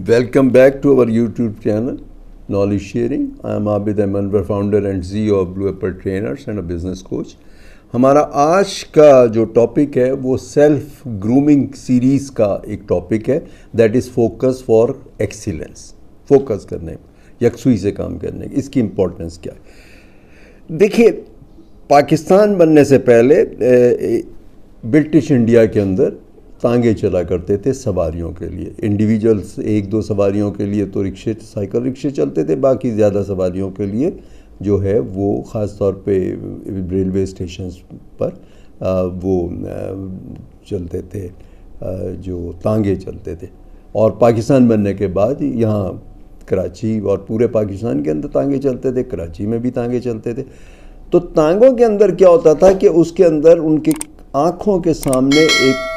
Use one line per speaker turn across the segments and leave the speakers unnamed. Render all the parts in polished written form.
Welcome back to our YouTube channel, Knowledge Sharing. I am Abid Manwar, founder and CEO of Blue Apple Trainers and a business coach. ہمارا آج کا جو topic ہے وہ self grooming series کا ایک topic ہے، that is focus for excellence. Focus کرنے، یکسوئی سے کام کرنے، اس کی امپورٹنس کیا ہے؟ دیکھیے، پاکستان بننے سے پہلے برٹش انڈیا کے اندر تانگے چلا کرتے تھے سواریوں کے لیے. انڈیویجولس ایک دو سواریوں کے لیے تو رکشے، سائیکل رکشے چلتے تھے، باقی زیادہ سواریوں کے لیے جو ہے وہ خاص طور پہ ریلوے اسٹیشنز پر وہ چلتے تھے، جو تانگے چلتے تھے. اور پاکستان بننے کے بعد یہاں کراچی اور پورے پاکستان کے اندر تانگے چلتے تھے، کراچی میں بھی تانگے چلتے تھے. تو تانگوں کے اندر کیا ہوتا تھا کہ اس کے اندر ان کی آنکھوں کے سامنے ایک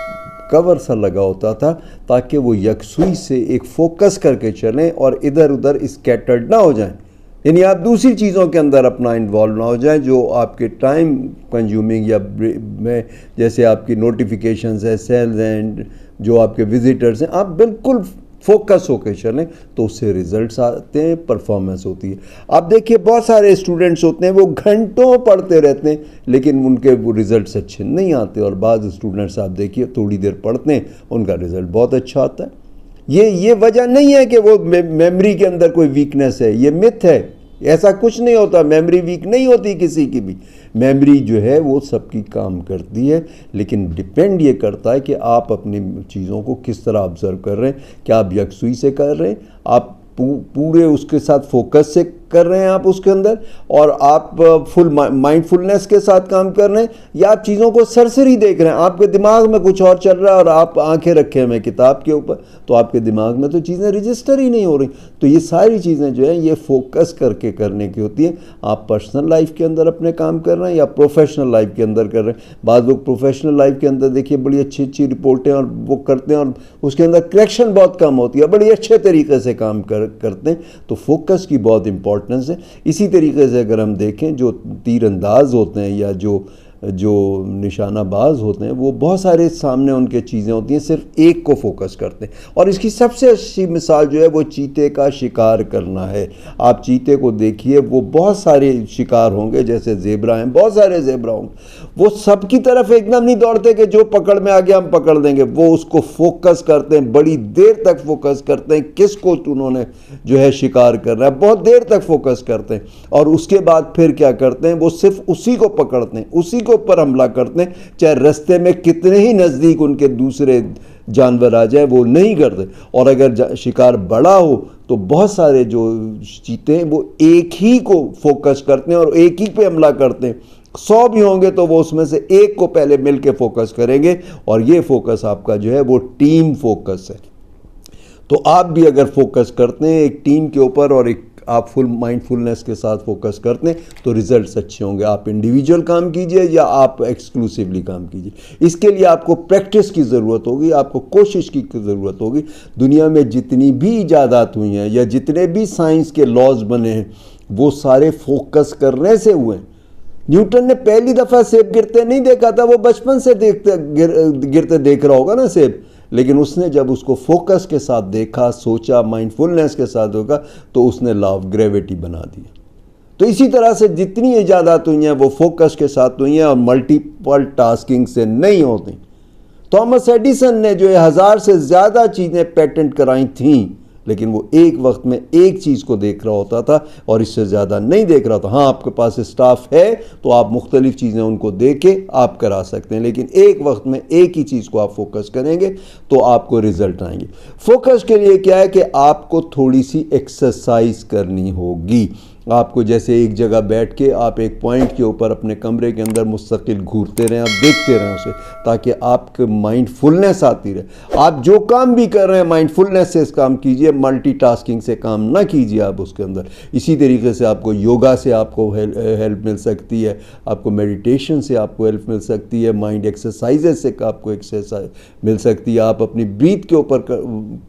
کور سا لگا ہوتا تھا تاکہ وہ یکسوئی سے ایک فوکس کر کے چلیں اور ادھر ادھر اسکیٹرڈ نہ ہو جائیں. یعنی آپ دوسری چیزوں کے اندر اپنا انوالو نہ ہو جائیں جو آپ کے ٹائم کنزیومنگ یا میں، جیسے آپ کی نوٹیفیکیشنز ہیں، سیلز ہیں، جو آپ کے وزٹرز ہیں، آپ بالکل فوکس ہو کے چلیں تو اس سے ریزلٹس آتے ہیں، پرفارمنس ہوتی ہے. آپ دیکھیے بہت سارے اسٹوڈنٹس ہوتے ہیں وہ گھنٹوں پڑھتے رہتے ہیں لیکن ان کے وہ ریزلٹس اچھے نہیں آتے، اور بعض اسٹوڈنٹس آپ دیکھیے تھوڑی دیر پڑھتے ہیں ان کا ریزلٹ بہت اچھا آتا ہے. یہ وجہ نہیں ہے کہ وہ میموری کے اندر کوئی ویکنس ہے، یہ متھ ہے. ایسا کچھ نہیں ہوتا، میموری ویک نہیں ہوتی کسی کی بھی. میموری جو ہے وہ سب کی کام کرتی ہے، لیکن ڈپینڈ یہ کرتا ہے کہ آپ اپنی چیزوں کو کس طرح آبزرو کر رہے ہیں. کیا آپ یکسوئی سے کر رہے ہیں، آپ پورے اس کے ساتھ فوکس سے کر رہے ہیں آپ اس کے اندر، اور آپ فل مائنڈ فلنس کے ساتھ کام کر رہے ہیں، یا آپ چیزوں کو سرسری دیکھ رہے ہیں، آپ کے دماغ میں کچھ اور چل رہا ہے اور آپ آنکھیں رکھے ہوئے کتاب کے اوپر، تو آپ کے دماغ میں تو چیزیں رجسٹر ہی نہیں ہو رہی. تو یہ ساری چیزیں جو ہیں یہ فوکس کر کے کرنے کی ہوتی ہیں. آپ پرسنل لائف کے اندر اپنے کام کر رہے ہیں یا پروفیشنل لائف کے اندر کر رہے ہیں. بعض لوگ پروفیشنل لائف کے اندر دیکھیے بڑی اچھی اچھی رپورٹیں اور وہ کرتے ہیں اور اس کے اندر کریکشن بہت کم ہوتی ہے، بڑی اچھے طریقے سے کام کرتے ہیں. تو فوکس کی بہت امپورٹنس ہے. اسی طریقے سے اگر ہم دیکھیں جو تیر انداز ہوتے ہیں یا جو نشانہ باز ہوتے ہیں، وہ بہت سارے سامنے ان کے چیزیں ہوتی ہیں، صرف ایک کو فوکس کرتے ہیں. اور اس کی سب سے اچھی مثال جو ہے وہ چیتے کا شکار کرنا ہے. آپ چیتے کو دیکھیے، وہ بہت سارے شکار ہوں گے، جیسے زیبرا ہیں، بہت سارے زیبرا ہوں گے. وہ سب کی طرف ایک دم نہیں دوڑتے کہ جو پکڑ میں آ گیا ہم پکڑ لیں گے. وہ اس کو فوکس کرتے ہیں، بڑی دیر تک فوکس کرتے ہیں کس کو انہوں نے جو ہے شکار کرنا ہے، بہت دیر تک فوکس کرتے ہیں. اور اس کے بعد پھر کیا کرتے ہیں، وہ صرف اسی کو پکڑتے ہیں، اسی کو پر حملہ کرتے ہیں، چاہے رستے میں کتنے ہی نزدیک ان کے دوسرے جانور آ جائیں وہ نہیں کرتے. اور اگر شکار بڑا ہو تو بہت سارے جو چیتے ہیں وہ ایک ہی کو فوکس کرتے ہیں اور ایک ہی پہ حملہ کرتے ہیں. 100 بھی ہوں گے تو وہ اس میں سے ایک کو پہلے مل کے فوکس کریں گے، اور یہ فوکس آپ کا جو ہے وہ ٹیم فوکس ہے. تو آپ بھی اگر فوکس کرتے ہیں ایک ٹیم کے اوپر اور ایک آپ فل مائنڈ فلنس کے ساتھ فوکس کرتے ہیں تو ریزلٹس اچھے ہوں گے. آپ انڈیویجول کام کیجئے یا آپ ایکسکلوسیولی کام کیجئے، اس کے لیے آپ کو پریکٹس کی ضرورت ہوگی، آپ کو کوشش کی ضرورت ہوگی. دنیا میں جتنی بھی ایجادات ہوئی ہیں یا جتنے بھی سائنس کے لاز بنے ہیں وہ سارے فوکس کرنے سے ہوئے ہیں. نیوٹن نے پہلی دفعہ سیب گرتے نہیں دیکھا تھا، وہ بچپن سے گرتے دیکھ رہا ہوگا نا سیب، لیکن اس نے جب اس کو فوکس کے ساتھ دیکھا، سوچا، مائنڈ فلنس کے ساتھ دیکھا تو اس نے لا آف گریویٹی بنا دیا. تو اسی طرح سے جتنی ایجادات ہوئی ہیں وہ فوکس کے ساتھ ہوئی ہیں اور ملٹیپل ٹاسکنگ سے نہیں ہوتی. تھامس ایڈیسن نے جو ہے 1000 سے زیادہ چیزیں پیٹنٹ کرائی تھیں، لیکن وہ ایک وقت میں ایک چیز کو دیکھ رہا ہوتا تھا اور اس سے زیادہ نہیں دیکھ رہا تھا. ہاں آپ کے پاس اسٹاف ہے تو آپ مختلف چیزیں ان کو دے کے آپ کرا سکتے ہیں، لیکن ایک وقت میں ایک ہی چیز کو آپ فوکس کریں گے تو آپ کو ریزلٹ آئیں گے. فوکس کے لیے کیا ہے کہ آپ کو تھوڑی سی ایکسرسائز کرنی ہوگی. آپ کو جیسے ایک جگہ بیٹھ کے آپ ایک پوائنٹ کے اوپر اپنے کمرے کے اندر مستقل گھورتے رہیں، آپ دیکھتے رہیں اسے، تاکہ آپ کے مائنڈ فلنس آتی رہے. آپ جو کام بھی کر رہے ہیں مائنڈ فلنس سے اس کام کیجئے، ملٹی ٹاسکنگ سے کام نہ کیجئے آپ اس کے اندر. اسی طریقے سے آپ کو یوگا سے آپ کو ہیلپ مل سکتی ہے، آپ کو میڈیٹیشن سے آپ کو ہیلپ مل سکتی ہے، مائنڈ ایکسرسائزز سے آپ کو ایکسرسائز مل سکتی ہے. آپ اپنی بریتھ کے اوپر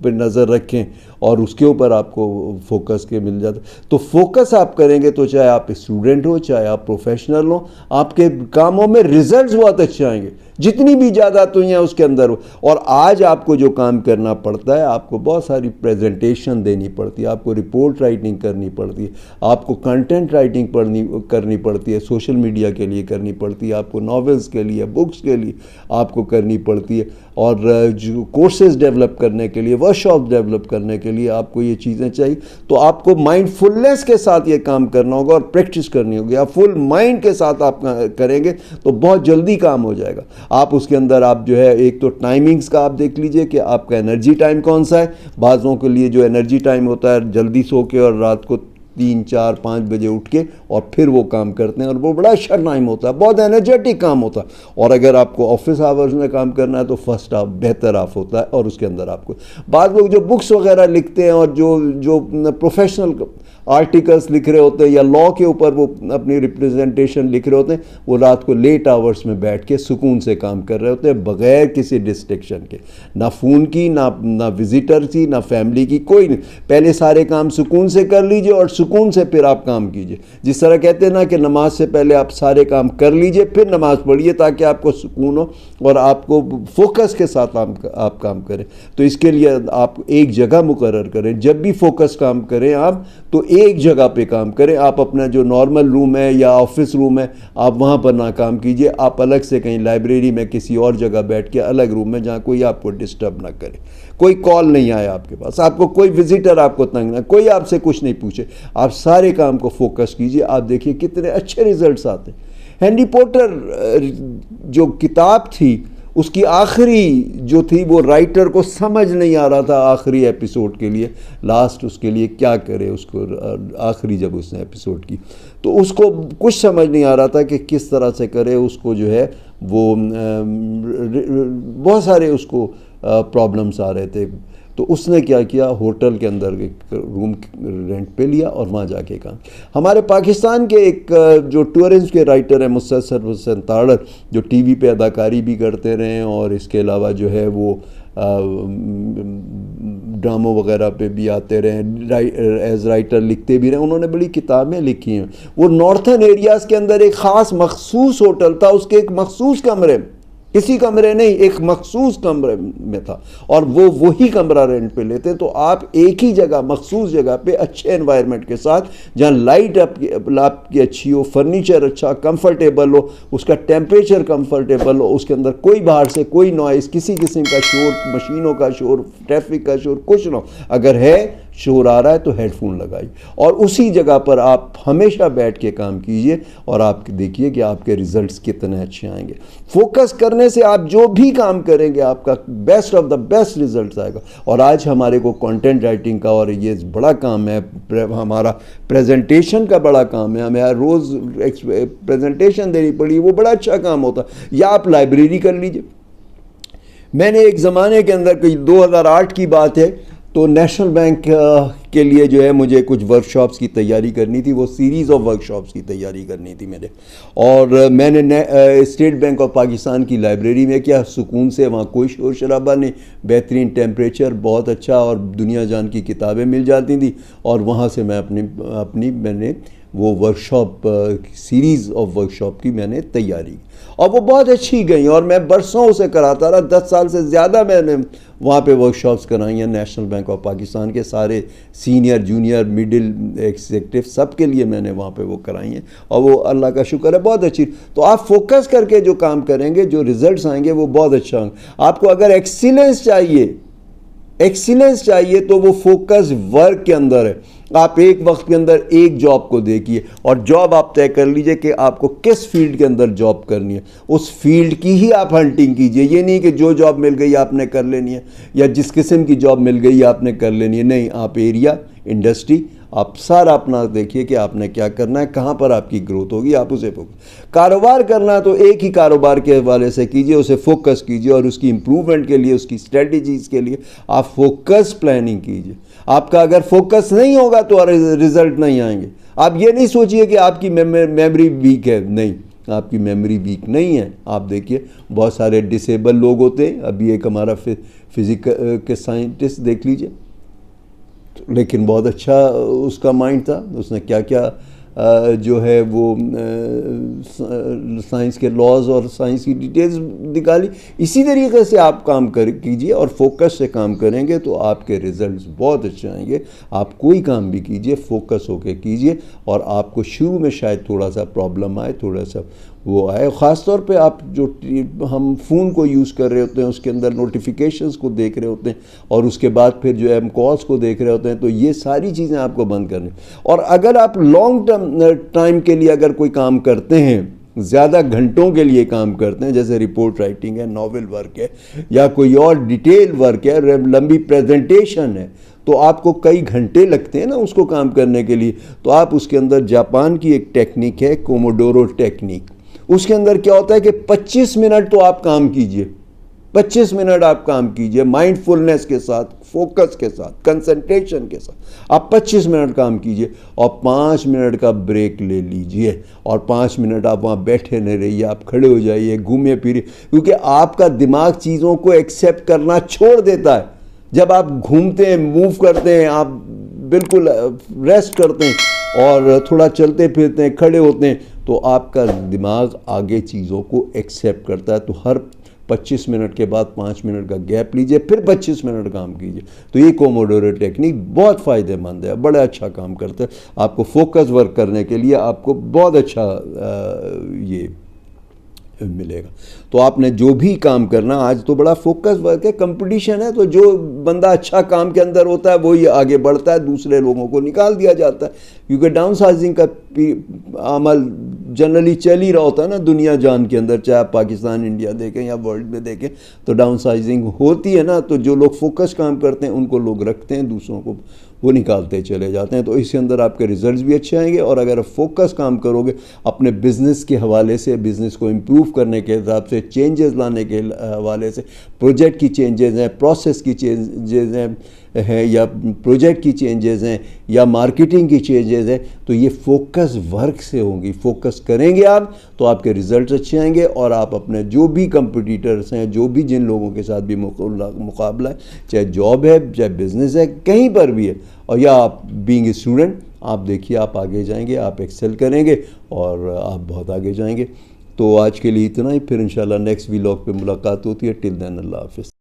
پہ نظر رکھیں اور اس کے اوپر آپ کو فوکس کے مل جاتا. تو فوکس آپ کریں گے تو چاہے آپ اسٹوڈنٹ ہو چاہے آپ پروفیشنل ہو، آپ کے کاموں میں ریزلٹس بہت اچھے آئیں گے. جتنی بھی جائیدادیں ہیں اس کے اندر. اور آج آپ کو جو کام کرنا پڑتا ہے, آپ کو بہت ساری پریزنٹیشن دینی پڑتی ہے, آپ کو رپورٹ رائٹنگ کرنی پڑتی ہے, آپ کو کنٹینٹ رائٹنگ کرنی پڑتی ہے, سوشل میڈیا کے لیے کرنی پڑتی ہے, آپ کو ناولز کے لیے, بکس کے لیے آپ کو کرنی پڑتی ہے, اور جو کورسز ڈیولپ کرنے کے لیے, ورک شاپ ڈیولپ کرنے کے لیے آپ کو یہ چیزیں چاہیے. تو آپ کو مائنڈ فلنس کے ساتھ یہ کام کرنا ہوگا اور پریکٹس کرنی ہوگی. آپ فل مائنڈ کے ساتھ آپ کریں گے تو بہت جلدی کام ہو جائے گا. آپ اس کے اندر آپ جو ہے ایک تو ٹائمنگز کا آپ دیکھ لیجئے کہ آپ کا انرجی ٹائم کون سا ہے. بعضوں کے لیے جو انرجی ٹائم ہوتا ہے جلدی سو کے اور رات کو 3, 4, 5 بجے اٹھ کے اور پھر وہ کام کرتے ہیں, اور وہ بڑا اچھا ٹائم ہوتا ہے, بہت انرجیٹک کام ہوتا ہے. اور اگر آپ کو آفس آورز میں کام کرنا ہے تو فرسٹ ہاف بہتر آف ہوتا ہے, اور اس کے اندر آپ کو بعض لوگ جو بکس وغیرہ لکھتے ہیں اور جو پروفیشنل آرٹیکلس لکھ رہے ہوتے ہیں یا لا کے اوپر وہ اپنی ریپریزنٹیشن لکھ رہے ہوتے ہیں, وہ رات کو لیٹ آورس میں بیٹھ کے سکون سے کام کر رہے ہوتے ہیں بغیر کسی ڈسٹریکشن کے, نہ فون کی, نہ وزیٹر کی, نہ فیملی کی, کوئی نہیں. پہلے سارے کام سکون سے کر لیجئے اور سکون سے پھر آپ کام کیجئے. جس طرح کہتے ہیں نا کہ نماز سے پہلے آپ سارے کام کر لیجئے پھر نماز پڑھیے تاکہ آپ کو سکون ہو اور آپ کو فوکس کے ساتھ آپ کام کریں. تو اس کے لیے آپ ایک جگہ مقرر کریں. جب بھی فوکس کام کریں آپ تو ایک جگہ پہ کام کریں. آپ اپنا جو نارمل روم ہے یا آفس روم ہے آپ وہاں پر نہ کام کیجئے. آپ الگ سے کہیں لائبریری میں کسی اور جگہ بیٹھ کے الگ روم میں جہاں کوئی آپ کو ڈسٹرب نہ کرے, کوئی کال نہیں آئے آپ کے پاس, آپ کو کوئی وزیٹر آپ کو تنگ نہ, کوئی آپ سے کچھ نہیں پوچھے, آپ سارے کام کو فوکس کیجئے. آپ دیکھیے کتنے اچھے ریزلٹس آتے ہیں. ہینری پوٹر جو کتاب تھی اس کی آخری جو تھی وہ رائٹر کو سمجھ نہیں آ رہا تھا آخری ایپیسوڈ کے لیے لاسٹ اس کے لیے کیا کرے. اس کو آخری جب اس نے ایپیسوڈ کی تو اس کو کچھ سمجھ نہیں آ رہا تھا کہ کس طرح سے کرے. اس کو جو ہے وہ بہت سارے اس کو پرابلمز آ رہے تھے. تو اس نے کیا کیا, ہوٹل کے اندر ایک روم رینٹ پہ لیا اور وہاں جا کے کام. ہمارے پاکستان کے ایک جو ٹورزم کے رائٹر ہیں مستصر حسین تاڑر, جو ٹی وی پہ اداکاری بھی کرتے رہے اور اس کے علاوہ جو ہے وہ ڈراموں وغیرہ پہ بھی آتے رہے, ایز رائٹر لکھتے بھی رہے. انہوں نے بڑی کتابیں لکھی ہیں. وہ نارتھن ایریاز کے اندر ایک خاص مخصوص ہوٹل تھا, اس کے ایک مخصوص کمرے میں, کسی کمرے نہیں, ایک مخصوص کمرے میں تھا, اور وہ وہی کمرہ رینٹ پہ لیتے. تو آپ ایک ہی جگہ مخصوص جگہ پہ اچھے انوائرمنٹ کے ساتھ جہاں لائٹ آپ کی اچھی ہو, فرنیچر اچھا کمفرٹیبل ہو, اس کا ٹیمپریچر کمفرٹیبل ہو, اس کے اندر کوئی باہر سے کوئی نوائز, کسی قسم کا شور, مشینوں کا شور, ٹریفک کا شور کچھ نہ ہو. اگر ہے شور آ رہا ہے تو ہیڈ فون لگائیے اور اسی جگہ پر آپ ہمیشہ بیٹھ کے کام کیجئے, اور آپ دیکھیے کہ آپ کے ریزلٹس کتنے اچھے آئیں گے. فوکس کرنے سے آپ جو بھی کام کریں گے آپ کا best of the best results آئے گا. اور آج ہمارے کو کنٹینٹ رائٹنگ کا اور یہ بڑا کام ہے, ہمارا پریزنٹیشن کا بڑا کام ہے, ہمیں روز پریزنٹیشن دینی پڑی, وہ بڑا اچھا کام ہوتا ہے. یا آپ لائبریری کر لیجئے. میں نے ایک زمانے کے اندر کوئی 2008 کی بات ہے, تو نیشنل بینک کے لیے جو ہے مجھے کچھ ورک شاپس کی تیاری کرنی تھی, وہ سیریز آف ورک شاپس کی تیاری کرنی تھی میرے, اور میں نے اسٹیٹ بینک آف پاکستان کی لائبریری میں کیا, سکون سے, وہاں کوئی شور شرابہ نہیں, بہترین ٹیمپریچر, بہت اچھا, اور دنیا جان کی کتابیں مل جاتی تھیں, اور وہاں سے میں میں نے وہ work shop series of work shop کی میں نے تیاری کی, اور وہ بہت اچھی گئیں, اور میں برسوں سے کراتا رہا. 10 سال سے زیادہ میں نے وہاں پہ ورک شاپس کرائی ہیں نیشنل بینک آف پاکستان کے سارے سینئر, جونیئر, مڈل ایگزیکٹو سب کے لیے میں نے وہاں پہ وہ کرائی ہیں, اور وہ اللہ کا شکر ہے بہت اچھی. تو آپ فوکس کر کے جو کام کریں گے, جو ریزلٹس آئیں گے وہ بہت اچھا ہوں گے. آپ کو اگر ایکسیلنس چاہیے تو وہ فوکس ورک کے اندر ہے. آپ ایک وقت کے اندر ایک جاب کو دیکھیے, اور جاب آپ طے کر لیجئے کہ آپ کو کس فیلڈ کے اندر جاب کرنی ہے, اس فیلڈ کی ہی آپ ہنٹنگ کیجئے. یہ نہیں کہ جو جاب مل گئی آپ نے کر لینی ہے, یا جس قسم کی جاب مل گئی آپ نے کر لینی ہے. نہیں, آپ ایریا, انڈسٹری, آپ سارا اپنا دیکھیے کہ آپ نے کیا کرنا ہے, کہاں پر آپ کی گروتھ ہوگی, آپ اسے فوکس. کاروبار کرنا تو ایک ہی کاروبار کے حوالے سے کیجئے, اسے فوکس کیجئے, اور اس کی امپروومنٹ کے لیے, اس کی اسٹریٹجیز کے لیے آپ فوکس پلاننگ کیجئے. آپ کا اگر فوکس نہیں ہوگا تو ریزلٹ نہیں آئیں گے. آپ یہ نہیں سوچئے کہ آپ کی میموری ویک ہے, نہیں, آپ کی میموری ویک نہیں ہے. آپ دیکھیے بہت سارے ڈسیبل لوگ ہوتے ہیں. ابھی ایک ہمارا فزک کے سائنٹسٹ دیکھ لیجئے, لیکن بہت اچھا اس کا مائنڈ تھا, اس نے کیا کیا جو ہے وہ سائنس کے لاز اور سائنس کی ڈیٹیلز نکالی. اسی طریقے سے آپ کام کیجئے اور فوکس سے کام کریں گے تو آپ کے ریزلٹس بہت اچھے آئیں گے. آپ کوئی کام بھی کیجئے فوکس ہو کے کیجئے, اور آپ کو شروع میں شاید تھوڑا سا پرابلم آئے, تھوڑا سا وہ آئے, خاص طور پہ آپ جو ہم فون کو یوز کر رہے ہوتے ہیں اس کے اندر نوٹیفیکیشنز کو دیکھ رہے ہوتے ہیں, اور اس کے بعد پھر جو ہے ہم کالس کو دیکھ رہے ہوتے ہیں, تو یہ ساری چیزیں آپ کو بند کرنی. اور اگر آپ لانگ ٹائم کے لیے اگر کوئی کام کرتے ہیں, زیادہ گھنٹوں کے لیے کام کرتے ہیں, جیسے رپورٹ رائٹنگ ہے, ناول ورک ہے, یا کوئی اور ڈیٹیل ورک ہے, لمبی پریزنٹیشن ہے, تو آپ کو کئی گھنٹے لگتے ہیں نا اس کو کام کرنے کے لیے, تو آپ اس کے اندر جاپان کی ایک ٹیکنیک ہے کوموڈورو ٹیکنیک, اس کے اندر کیا ہوتا ہے کہ 25 منٹ تو آپ کام کیجئے, 25 منٹ آپ کام کیجئے مائنڈ فلنس کے ساتھ, فوکس کے ساتھ, کنسنٹریشن کے ساتھ. آپ 25 منٹ کام کیجئے اور 5 منٹ کا بریک لے لیجئے, اور 5 منٹ آپ وہاں بیٹھے نہ رہیے, آپ کھڑے ہو جائیے, گھومے پھرے, کیونکہ آپ کا دماغ چیزوں کو ایکسیپٹ کرنا چھوڑ دیتا ہے. جب آپ گھومتے ہیں, موو کرتے ہیں, آپ بالکل ریسٹ کرتے ہیں اور تھوڑا چلتے پھرتے ہیں, کھڑے ہوتے ہیں, تو آپ کا دماغ آگے چیزوں کو ایکسیپٹ کرتا ہے. تو ہر 25 منٹ کے بعد 5 منٹ کا گیپ لیجئے, پھر 25 منٹ کام کیجئے. تو یہ کوموڈورو ٹیکنیک بہت فائدہ مند ہے, بڑا اچھا کام کرتا ہے. آپ کو فوکس ورک کرنے کے لیے آپ کو بہت اچھا یہ ملے گا. تو آپ نے جو بھی کام کرنا, آج تو بڑا فوکس ورک ہے, کمپٹیشن ہے, تو جو بندہ اچھا کام کے اندر ہوتا ہے وہی آگے بڑھتا ہے, دوسرے لوگوں کو نکال دیا جاتا ہے. کیونکہ ڈاؤن سائزنگ کا عمل جنرلی چل ہی رہا ہوتا ہے نا دنیا جان کے اندر, چاہے آپ پاکستان, انڈیا دیکھیں یا ورلڈ میں دیکھیں, تو ڈاؤن سائزنگ ہوتی ہے نا. تو جو لوگ فوکس کام کرتے ہیں ان کو لوگ رکھتے ہیں, دوسروں کو وہ نکالتے چلے جاتے ہیں. تو اس کے اندر آپ کے ریزلٹس بھی اچھے آئیں گے. اور اگر آپ فوکس کام کرو گے اپنے بزنس کے حوالے سے, بزنس کو امپروو کرنے کے حساب سے, چینجز لانے کے حوالے سے, پروجیکٹ کی چینجز ہیں, پروسیس کی چینجز ہیں, یا پروجیکٹ کی چینجز ہیں, یا مارکیٹنگ کی چینجز ہیں, تو یہ فوکس ورک سے ہوں گی. فوکس کریں گے آپ تو آپ کے ریزلٹس اچھے آئیں گے, اور آپ اپنے جو بھی کمپٹیٹرز ہیں, جو بھی جن لوگوں کے ساتھ بھی مقابلہ ہے, چاہے جاب ہے, چاہے بزنس ہے, کہیں پر بھی ہے, اور یا آپ بینگ اے اسٹوڈنٹ, آپ دیکھیے آپ آگے جائیں گے, آپ ایکسل کریں گے اور آپ بہت آگے جائیں گے. تو آج کے لیے اتنا ہی, پھر انشاءاللہ نیکسٹ ویلاگ پہ ملاقات ہوتی ہے. ٹل دین اللہ حافظ.